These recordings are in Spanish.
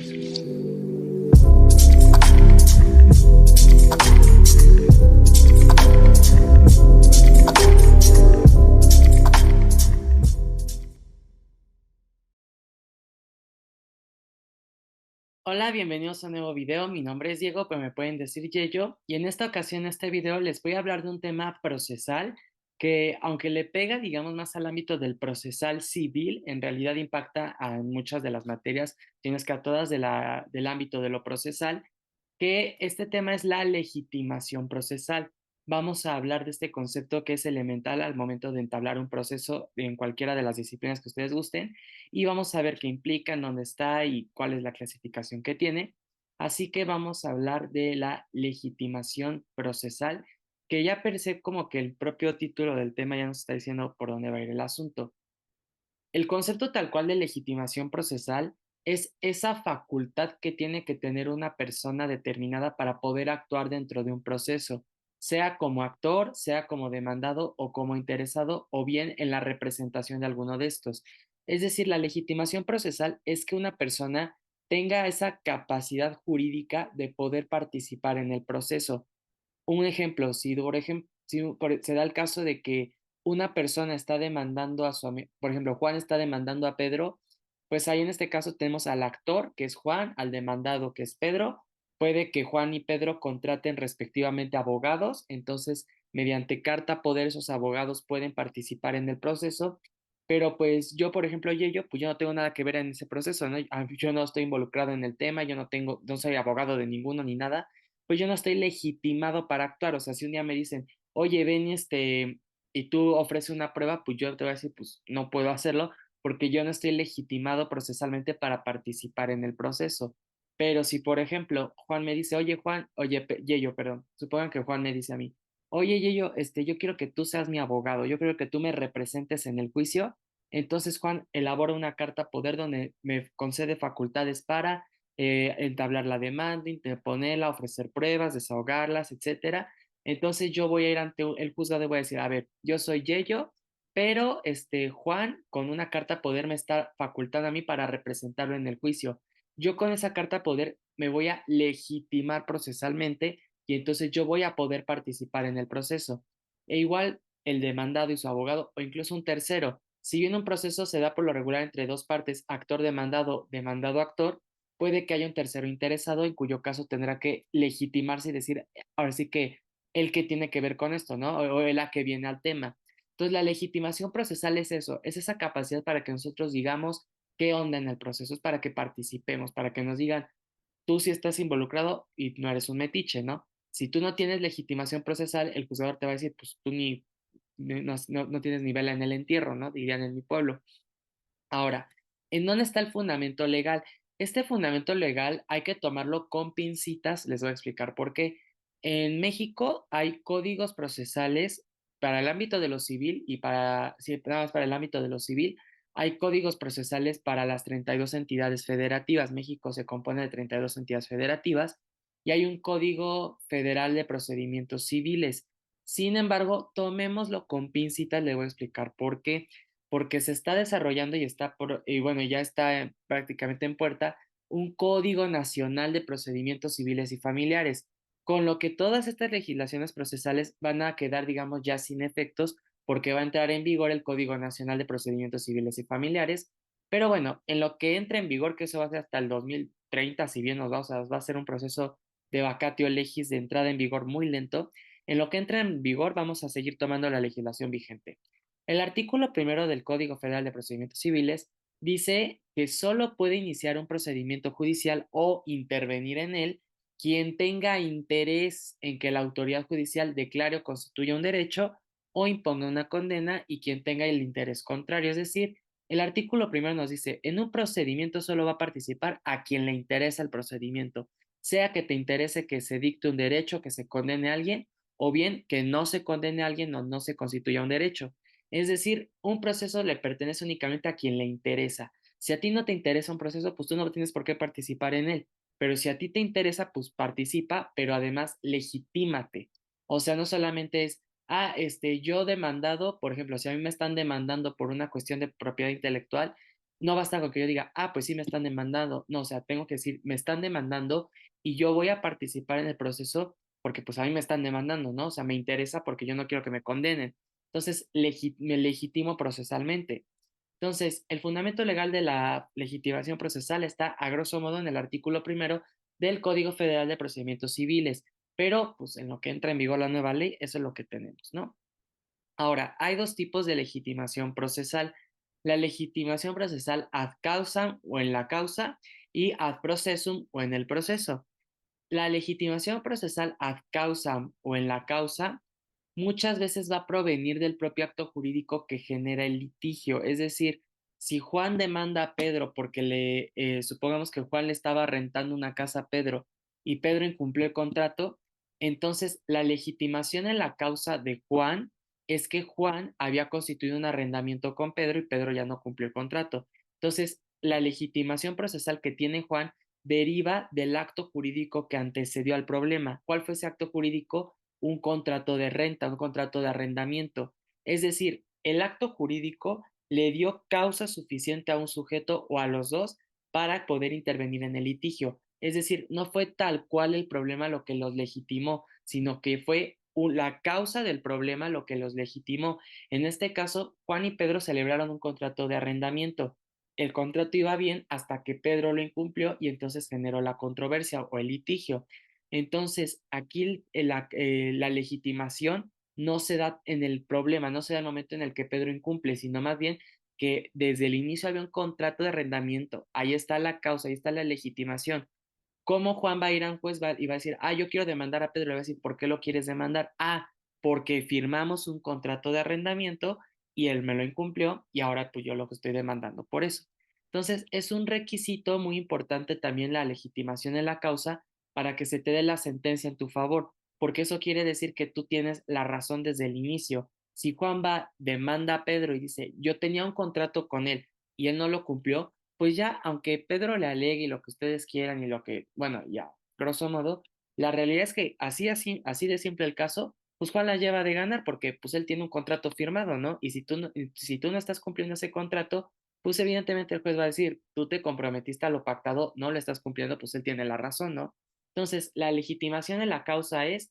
Hola, bienvenidos a un nuevo video. Mi nombre es Diego, pero me pueden decir Yeyo. Y en esta ocasión, en este video, les voy a hablar de un tema procesal que, aunque le pega, digamos, más al ámbito del procesal civil, en realidad impacta a muchas de las materias, tienes que a todas del ámbito de lo procesal, que este tema es la legitimación procesal. Vamos a hablar de este concepto que es elemental al momento de entablar un proceso en cualquiera de las disciplinas que ustedes gusten y vamos a ver qué implica, en dónde está y cuál es la clasificación que tiene. Así que vamos a hablar de la legitimación procesal, que ya per se como que el propio título del tema ya nos está diciendo por dónde va a ir el asunto. El concepto tal cual de legitimación procesal es esa facultad que tiene que tener una persona determinada para poder actuar dentro de un proceso, sea como actor, sea como demandado o como interesado, o bien en la representación de alguno de estos. Es decir, la legitimación procesal es que una persona tenga esa capacidad jurídica de poder participar en el proceso. Un ejemplo, si por ejemplo, se da el caso de que una persona está demandando a su amigo, por ejemplo, Juan está demandando a Pedro, pues ahí en este caso tenemos al actor, que es Juan, al demandado, que es Pedro. Puede que Juan y Pedro contraten respectivamente abogados, entonces mediante carta poder esos abogados pueden participar en el proceso, pero pues yo, por ejemplo, Yeyo, pues yo no tengo nada que ver en ese proceso, ¿no? Yo no estoy involucrado en el tema, yo no tengo, no soy abogado de ninguno ni nada, pues yo no estoy legitimado para actuar. O sea, si un día me dicen, oye, ven y tú ofreces una prueba, pues yo te voy a decir, pues no puedo hacerlo porque yo no estoy legitimado procesalmente para participar en el proceso. Pero si, por ejemplo, Juan me dice, oye, Juan, oye, Yeyo, perdón, supongan que Juan me dice a mí, oye, Yeyo, yo quiero que tú seas mi abogado, yo quiero que tú me representes en el juicio. Entonces Juan elabora una carta poder donde me concede facultades para entablar la demanda, interponerla, ofrecer pruebas, desahogarlas, etcétera. Entonces yo voy a ir ante el juzgado y voy a decir, a ver, yo soy Yello, pero Juan con una carta poder me está facultando a mí para representarlo en el juicio. Yo con esa carta poder me voy a legitimar procesalmente y entonces yo voy a poder participar en el proceso. E igual el demandado y su abogado o incluso un tercero. Si bien un proceso se da por lo regular entre dos partes, actor demandado, demandado actor, puede que haya un tercero interesado, en cuyo caso tendrá que legitimarse y decir, ahora sí que el que tiene que ver con esto, ¿no? O el a que viene al tema. Entonces, la legitimación procesal es eso, es esa capacidad para que nosotros digamos qué onda en el proceso, es para que participemos, para que nos digan, tú sí estás involucrado y no eres un metiche, ¿no? Si tú no tienes legitimación procesal, el juzgador te va a decir, pues tú no tienes nivel en el entierro, ¿no? Dirían en mi pueblo. Ahora, ¿en dónde está el fundamento legal? Este fundamento legal hay que tomarlo con pincitas, les voy a explicar por qué. En México hay códigos procesales para el ámbito de lo civil y para, sí, nada más para el ámbito de lo civil, hay códigos procesales para las 32 entidades federativas. México se compone de 32 entidades federativas y hay un código federal de procedimientos civiles. Sin embargo, tomémoslo con pincitas, les voy a explicar por qué porque se está desarrollando y y bueno, ya está prácticamente en puerta un Código Nacional de Procedimientos Civiles y Familiares, con lo que todas estas legislaciones procesales van a quedar, digamos, ya sin efectos, porque va a entrar en vigor el Código Nacional de Procedimientos Civiles y Familiares. Pero bueno, en lo que entra en vigor, que eso va a ser hasta el 2030, si bien nos va, o sea, va a ser un proceso de vacatio legis de entrada en vigor muy lento, en lo que entra en vigor vamos a seguir tomando la legislación vigente. El artículo primero del Código Federal de Procedimientos Civiles dice que solo puede iniciar un procedimiento judicial o intervenir en él quien tenga interés en que la autoridad judicial declare o constituya un derecho o imponga una condena y quien tenga el interés contrario. Es decir, el artículo primero nos dice, en un procedimiento solo va a participar a quien le interesa el procedimiento, sea que te interese que se dicte un derecho, que se condene a alguien, o bien que no se condene a alguien o no se constituya un derecho. Es decir, un proceso le pertenece únicamente a quien le interesa. Si a ti no te interesa un proceso, pues tú no tienes por qué participar en él. Pero si a ti te interesa, pues participa, pero además legitímate. O sea, no solamente es, yo demandado, por ejemplo, si a mí me están demandando por una cuestión de propiedad intelectual, no basta con que yo diga, ah, pues sí me están demandando. No, o sea, tengo que decir, me están demandando y yo voy a participar en el proceso porque pues a mí me están demandando, ¿no? O sea, me interesa porque yo no quiero que me condenen. Entonces, me legitimo procesalmente. Entonces, el fundamento legal de la legitimación procesal está a grosso modo en el artículo primero del Código Federal de Procedimientos Civiles, pero pues en lo que entra en vigor la nueva ley, eso es lo que tenemos, ¿no? Ahora, hay dos tipos de legitimación procesal. La legitimación procesal ad causam o en la causa y ad processum o en el proceso. La legitimación procesal ad causam o en la causa muchas veces va a provenir del propio acto jurídico que genera el litigio. Es decir, si Juan demanda a Pedro porque supongamos que Juan le estaba rentando una casa a Pedro y Pedro incumplió el contrato, entonces la legitimación en la causa de Juan es que Juan había constituido un arrendamiento con Pedro y Pedro ya no cumplió el contrato. Entonces, la legitimación procesal que tiene Juan deriva del acto jurídico que antecedió al problema. ¿Cuál fue ese acto jurídico? Un contrato de renta, un contrato de arrendamiento. Es decir, el acto jurídico le dio causa suficiente a un sujeto o a los dos para poder intervenir en el litigio. Es decir, no fue tal cual el problema lo que los legitimó, sino que fue la causa del problema lo que los legitimó. En este caso, Juan y Pedro celebraron un contrato de arrendamiento. El contrato iba bien hasta que Pedro lo incumplió y entonces generó la controversia o el litigio. Entonces, aquí la legitimación no se da en el problema, no se da en el momento en el que Pedro incumple, sino más bien que desde el inicio había un contrato de arrendamiento. Ahí está la causa, ahí está la legitimación. ¿Cómo Juan va a ir a un juez y va a decir, ah, yo quiero demandar a Pedro? Le va a decir, ¿por qué lo quieres demandar? Ah, porque firmamos un contrato de arrendamiento y él me lo incumplió y ahora pues yo lo que estoy demandando por eso. Entonces, es un requisito muy importante también la legitimación en la causa para que se te dé la sentencia en tu favor, porque eso quiere decir que tú tienes la razón desde el inicio. Si Juan va, demanda a Pedro y dice, yo tenía un contrato con él y él no lo cumplió, pues ya, aunque Pedro le alegue lo que ustedes quieran y lo que, bueno, ya, grosso modo, la realidad es que así de simple el caso, pues Juan la lleva de ganar porque pues él tiene un contrato firmado, ¿no? Y si tú no estás cumpliendo ese contrato, pues evidentemente el juez va a decir, tú te comprometiste a lo pactado, no lo estás cumpliendo, pues él tiene la razón, ¿no? Entonces, la legitimación de la causa es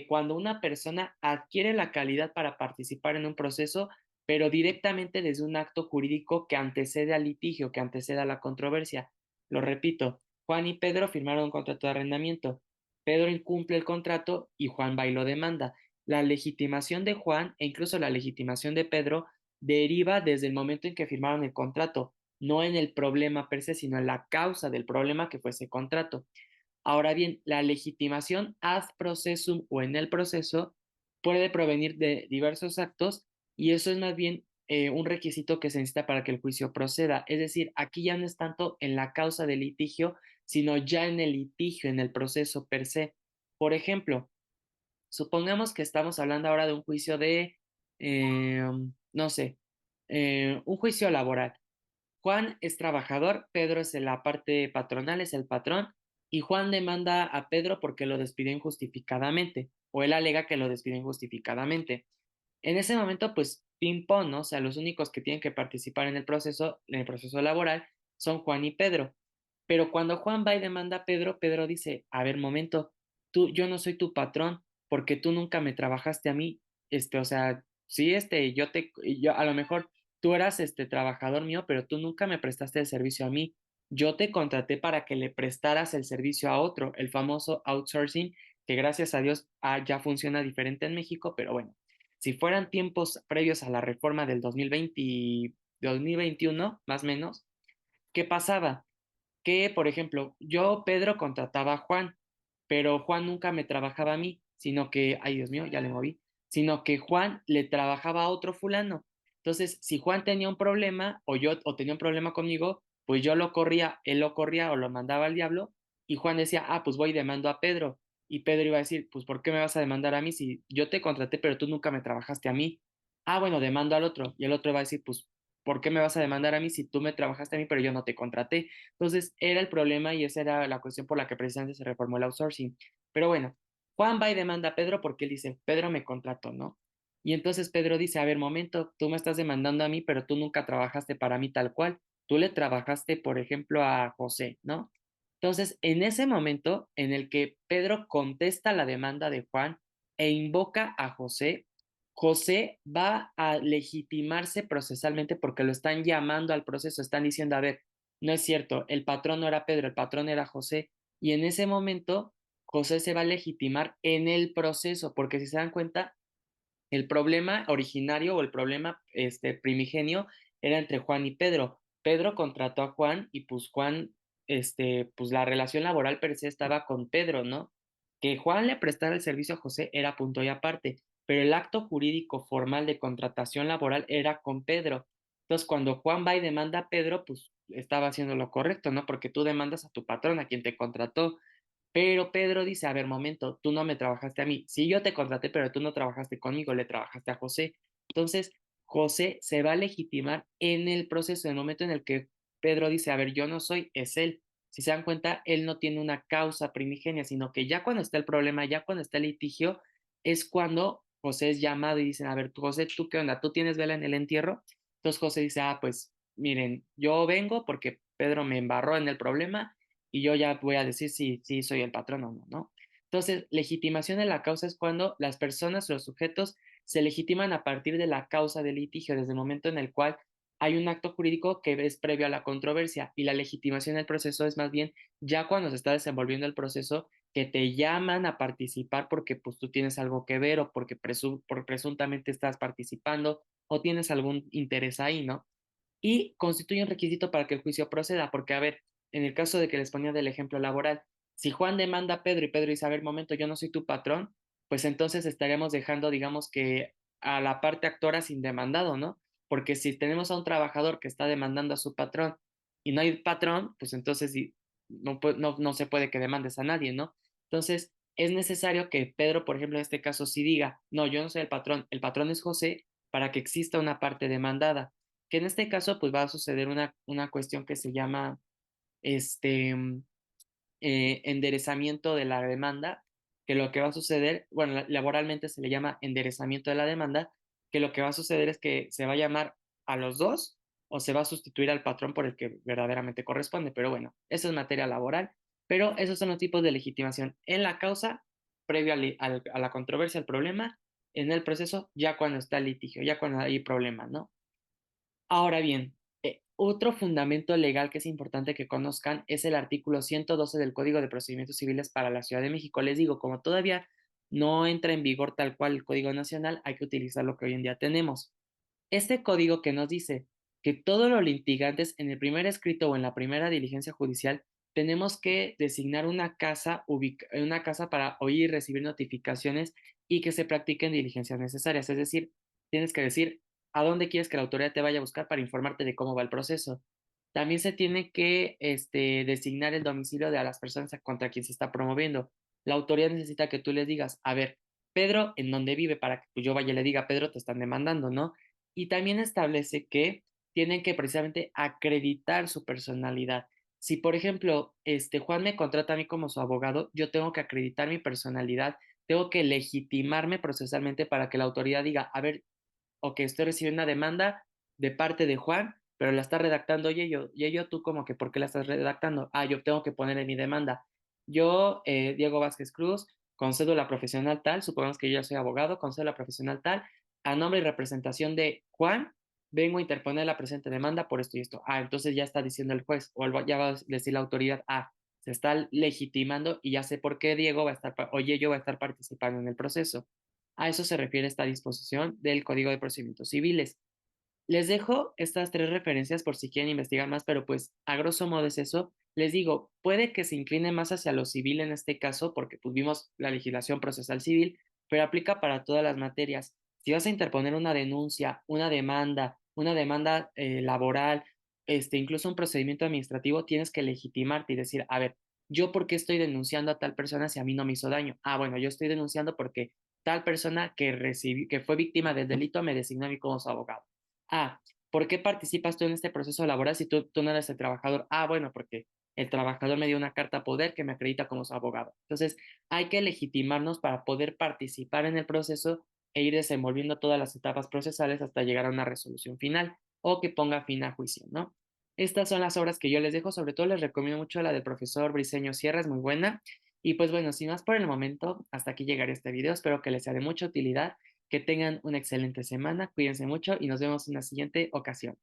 cuando una persona adquiere la calidad para participar en un proceso, pero directamente desde un acto jurídico que antecede al litigio, que antecede a la controversia. Lo repito, Juan y Pedro firmaron un contrato de arrendamiento. Pedro incumple el contrato y Juan va y lo demanda. La legitimación de Juan e incluso la legitimación de Pedro deriva desde el momento en que firmaron el contrato, no en el problema per se, sino en la causa del problema que fue ese contrato. Ahora bien, la legitimación ad processum o en el proceso puede provenir de diversos actos y eso es más bien un requisito que se necesita para que el juicio proceda. Es decir, aquí ya no es tanto en la causa del litigio, sino ya en el litigio, en el proceso per se. Por ejemplo, supongamos que estamos hablando ahora de un juicio eh, no sé, un juicio laboral. Juan es trabajador, Pedro es en la parte patronal, es el patrón, y Juan demanda a Pedro porque lo despidió injustificadamente, o él alega que lo despidió injustificadamente. En ese momento, pues, ping-pong, ¿no? O sea, los únicos que tienen que participar en el proceso laboral, son Juan y Pedro. Pero cuando Juan va y demanda a Pedro, Pedro dice, a ver, momento, yo no soy tu patrón porque tú nunca me trabajaste a mí, o sea, sí, yo a lo mejor tú eras trabajador mío, pero tú nunca me prestaste el servicio a mí. Yo te contraté para que le prestaras el servicio a otro, el famoso outsourcing, que gracias a Dios ya funciona diferente en México, pero bueno, si fueran tiempos previos a la reforma del 2021, más o menos, ¿qué pasaba? Que, por ejemplo, yo, Pedro, contrataba a Juan, pero Juan nunca me trabajaba a mí, sino que, ay Dios mío, ya le moví, sino que Juan le trabajaba a otro fulano. Entonces, si Juan tenía un problema o tenía un problema conmigo, pues yo lo corría, él lo corría o lo mandaba al diablo y Juan decía, ah, pues voy y demando a Pedro. Y Pedro iba a decir, pues ¿por qué me vas a demandar a mí si yo te contraté, pero tú nunca me trabajaste a mí? Ah, bueno, demando al otro. Y el otro va a decir, pues, ¿por qué me vas a demandar a mí si tú me trabajaste a mí, pero yo no te contraté? Entonces, era el problema y esa era la cuestión por la que precisamente se reformó el outsourcing. Pero bueno, Juan va y demanda a Pedro porque él dice, Pedro me contrató, ¿no? Y entonces Pedro dice, a ver, momento, tú me estás demandando a mí, pero tú nunca trabajaste para mí tal cual. Tú le trabajaste, por ejemplo, a José, ¿no? Entonces, en ese momento en el que Pedro contesta la demanda de Juan e invoca a José, José va a legitimarse procesalmente porque lo están llamando al proceso, están diciendo, a ver, no es cierto, el patrón no era Pedro, el patrón era José. Y en ese momento, José se va a legitimar en el proceso, porque si se dan cuenta, el problema originario o el problema primigenio era entre Juan y Pedro. Pedro contrató a Juan y pues Juan, pues la relación laboral per se estaba con Pedro, ¿no? Que Juan le prestara el servicio a José era punto y aparte, pero el acto jurídico formal de contratación laboral era con Pedro. Entonces, cuando Juan va y demanda a Pedro, pues estaba haciendo lo correcto, ¿no? Porque tú demandas a tu patrón, a quien te contrató. Pero Pedro dice, a ver, momento, tú no me trabajaste a mí. Sí, yo te contraté, pero tú no trabajaste conmigo, le trabajaste a José. Entonces, José se va a legitimar en el proceso, en el momento en el que Pedro dice, a ver, yo no soy, es él. Si se dan cuenta, él no tiene una causa primigenia, sino que ya cuando está el problema, ya cuando está el litigio, es cuando José es llamado y dicen, a ver, tú, José, ¿tú qué onda? ¿Tú tienes vela en el entierro? Entonces José dice, ah, pues miren, yo vengo porque Pedro me embarró en el problema y yo ya voy a decir si soy el patrón o no, ¿no? Entonces, legitimación de la causa es cuando las personas o los sujetos se legitiman a partir de la causa del litigio, desde el momento en el cual hay un acto jurídico que es previo a la controversia y la legitimación del proceso es más bien ya cuando se está desenvolviendo el proceso que te llaman a participar porque pues tú tienes algo que ver o porque presuntamente estás participando o tienes algún interés ahí, ¿no? Y constituye un requisito para que el juicio proceda, porque, a ver, en el caso de que les ponía del ejemplo laboral, si Juan demanda a Pedro y Pedro dice, a ver, momento, yo no soy tu patrón, pues entonces estaríamos dejando, digamos que a la parte actora sin demandado, ¿no? Porque si tenemos a un trabajador que está demandando a su patrón y no hay patrón, pues entonces no se puede que demandes a nadie, ¿no? Entonces, es necesario que Pedro, por ejemplo, en este caso, sí diga, no, yo no soy el patrón es José, para que exista una parte demandada, que en este caso pues va a suceder una cuestión que se llama este enderezamiento de la demanda, que lo que va a suceder, bueno, laboralmente se le llama enderezamiento de la demanda, que lo que va a suceder es que se va a llamar a los dos o se va a sustituir al patrón por el que verdaderamente corresponde, pero bueno, eso es materia laboral, pero esos son los tipos de legitimación en la causa, previo a la controversia, al problema, en el proceso, ya cuando está el litigio, ya cuando hay problema, ¿no? Ahora bien, otro fundamento legal que es importante que conozcan es el artículo 112 del Código de Procedimientos Civiles para la Ciudad de México. Les digo, como todavía no entra en vigor tal cual el Código Nacional, hay que utilizar lo que hoy en día tenemos. Este código que nos dice que todos los litigantes en el primer escrito o en la primera diligencia judicial tenemos que designar una casa para oír y recibir notificaciones y que se practiquen diligencias necesarias. Es decir, tienes que decir a dónde quieres que la autoridad te vaya a buscar para informarte de cómo va el proceso. También se tiene que designar el domicilio de las personas contra quien se está promoviendo. La autoridad necesita que tú les digas, a ver, Pedro, ¿en dónde vive? Para que pues, yo vaya y le diga, Pedro, te están demandando, ¿no? Y también establece que tienen que precisamente acreditar su personalidad. Si, por ejemplo, Juan me contrata a mí como su abogado, yo tengo que acreditar mi personalidad, tengo que legitimarme procesalmente para que la autoridad diga, a ver, o que estoy recibiendo una demanda de parte de Juan, pero la está redactando y tú como que, ¿por qué la estás redactando? Ah, yo tengo que poner en mi demanda. Yo, Diego Vázquez Cruz, con cédula profesional tal, supongamos que yo ya soy abogado, con cédula profesional tal, a nombre y representación de Juan, vengo a interponer la presente demanda por esto y esto. Ah, entonces ya está diciendo el juez, ya va a decir la autoridad, ah, se está legitimando y ya sé por qué Diego va a estar, oye, yo va a estar participando en el proceso. A eso se refiere esta disposición del Código de Procedimientos Civiles. Les dejo estas tres referencias por si quieren investigar más, pero pues a grosso modo es eso. Les digo, puede que se incline más hacia lo civil en este caso, porque pues vimos la legislación procesal civil, pero aplica para todas las materias. Si vas a interponer una denuncia, una demanda laboral, incluso un procedimiento administrativo, tienes que legitimarte y decir, a ver, ¿yo por qué estoy denunciando a tal persona si a mí no me hizo daño? Ah, bueno, yo estoy denunciando porque tal persona que fue víctima del delito me designó a mí como su abogado. Ah, ¿por qué participas tú en este proceso laboral si tú no eres el trabajador? Ah, bueno, porque el trabajador me dio una carta a poder que me acredita como su abogado. Entonces, hay que legitimarnos para poder participar en el proceso e ir desenvolviendo todas las etapas procesales hasta llegar a una resolución final o que ponga fin a juicio, ¿no? Estas son las obras que yo les dejo, sobre todo les recomiendo mucho la del profesor Briceño Sierra, es muy buena. Y pues bueno, sin más por el momento, hasta aquí llegará este video, espero que les sea de mucha utilidad, que tengan una excelente semana, cuídense mucho y nos vemos en la siguiente ocasión.